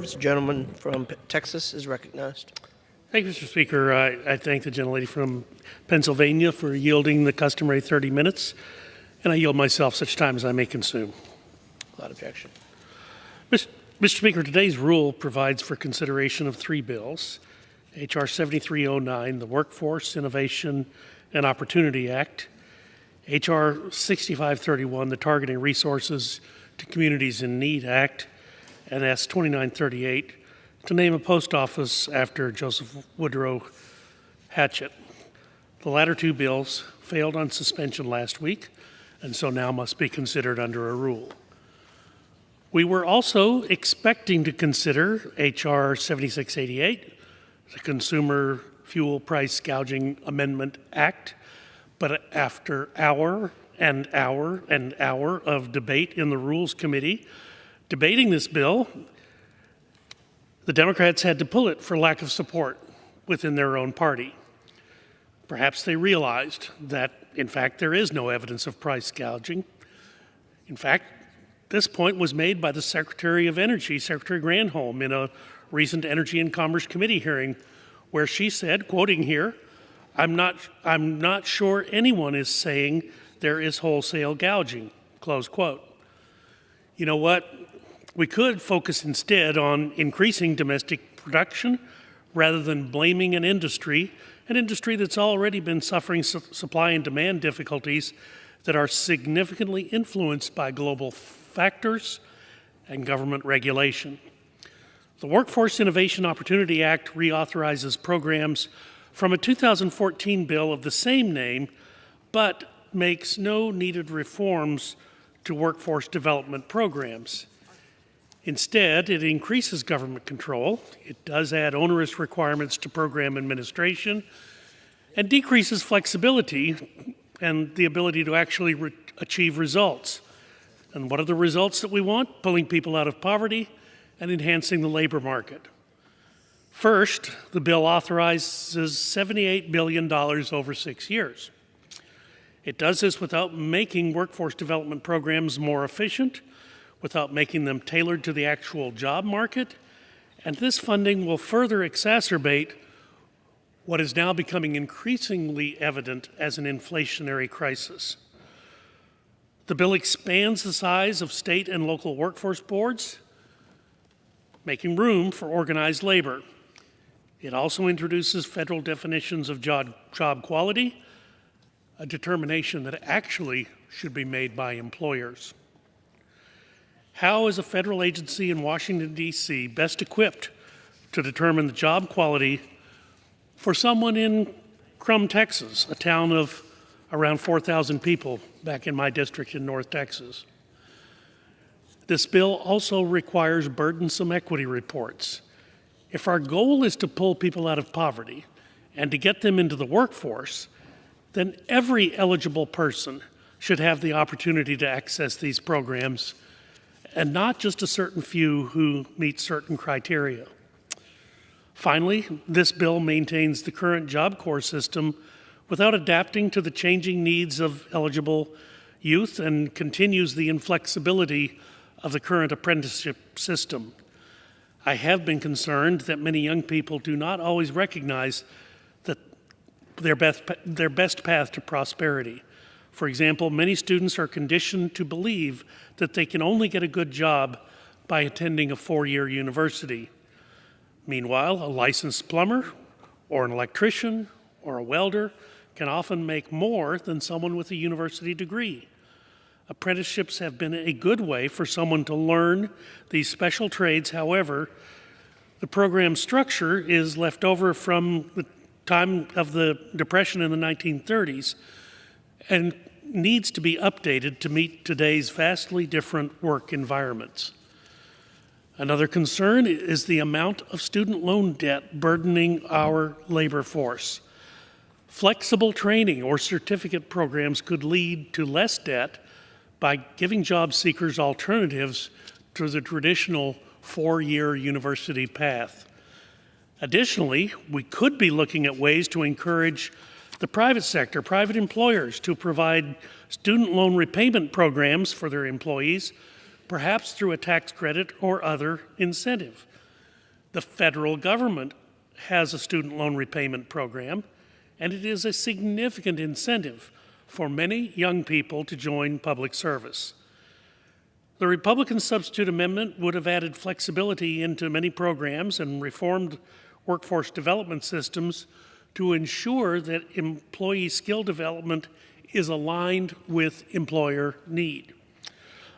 The gentleman from Texas is recognized. Thank you, Mr. Speaker. I thank the gentlelady from Pennsylvania for yielding the customary 30 minutes, and I yield myself such time as I may consume. Without objection. Mr. Speaker, today's rule provides for consideration of three bills: H.R. 7309, the Workforce, Innovation, and Opportunity Act; H.R. 6531, the Targeting Resources to Communities in Need Act; and S. 2938, to name a post office after Joseph Woodrow Hatchett. The latter two bills failed on suspension last week, and so now must be considered under a rule. We were also expecting to consider H.R. 7688, the Consumer Fuel Price Gouging Amendment Act, but after hour and hour and hour of debate in the Rules Committee, debating this bill, the Democrats had to pull it for lack of support within their own party. Perhaps they realized that, in fact, there is no evidence of price gouging. In fact, this point was made by the Secretary of Energy, Secretary Granholm, in a recent Energy and Commerce Committee hearing, where she said, quoting here, I'm not sure anyone is saying there is wholesale gouging," close quote. You know what? We could focus instead on increasing domestic production rather than blaming an industry that's already been suffering supply and demand difficulties that are significantly influenced by global factors and government regulation. The Workforce Innovation Opportunity Act reauthorizes programs from a 2014 bill of the same name, but makes no needed reforms to workforce development programs. Instead, it increases government control, it does add onerous requirements to program administration, and decreases flexibility and the ability to actually achieve results. And what are the results that we want? Pulling people out of poverty and enhancing the labor market. First, the bill authorizes $78 billion over 6 years. It does this without making workforce development programs more efficient, without making them tailored to the actual job market, and this funding will further exacerbate what is now becoming increasingly evident as an inflationary crisis. The bill expands the size of state and local workforce boards, making room for organized labor. It also introduces federal definitions of job quality, a determination that actually should be made by employers. How is a federal agency in Washington, D.C. best equipped to determine the job quality for someone in Crum, Texas, a town of around 4,000 people back in my district in North Texas? This bill also requires burdensome equity reports. If our goal is to pull people out of poverty and to get them into the workforce, then every eligible person should have the opportunity to access these programs, and not just a certain few who meet certain criteria. Finally, this bill maintains the current Job Corps system without adapting to the changing needs of eligible youth and continues the inflexibility of the current apprenticeship system. I have been concerned that many young people do not always recognize that their best path to prosperity. For example, many students are conditioned to believe that they can only get a good job by attending a 4-year university. Meanwhile, a licensed plumber or an electrician or a welder can often make more than someone with a university degree. Apprenticeships have been a good way for someone to learn these special trades. However, the program structure is left over from the time of the Depression in the 1930s and needs to be updated to meet today's vastly different work environments. Another concern is the amount of student loan debt burdening our labor force. Flexible training or certificate programs could lead to less debt by giving job seekers alternatives to the traditional 4-year university path. Additionally, we could be looking at ways to encourage the private sector, private employers, to provide student loan repayment programs for their employees, perhaps through a tax credit or other incentive. The federal government has a student loan repayment program, and it is a significant incentive for many young people to join public service. The Republican substitute amendment would have added flexibility into many programs and reformed workforce development systems to ensure that employee skill development is aligned with employer need.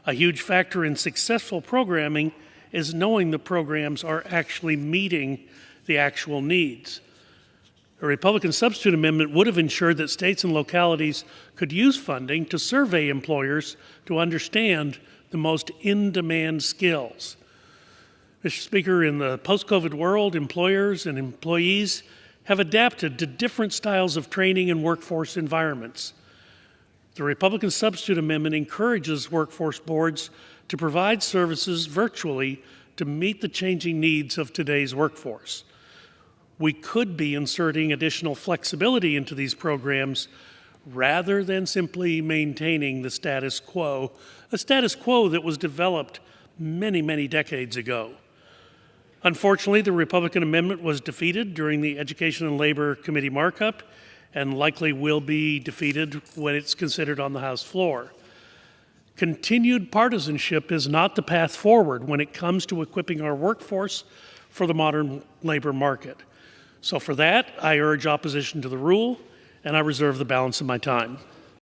A huge factor in successful programming is knowing the programs are actually meeting the actual needs. A Republican substitute amendment would have ensured that states and localities could use funding to survey employers to understand the most in-demand skills. Mr. Speaker, in the post-COVID world, employers and employees have adapted to different styles of training and workforce environments. The Republican substitute amendment encourages workforce boards to provide services virtually to meet the changing needs of today's workforce. We could be inserting additional flexibility into these programs rather than simply maintaining the status quo, a status quo that was developed many, many decades ago. Unfortunately, the Republican amendment was defeated during the Education and Labor Committee markup and likely will be defeated when it's considered on the House floor. Continued partisanship is not the path forward when it comes to equipping our workforce for the modern labor market. So for that, I urge opposition to the rule, and I reserve the balance of my time.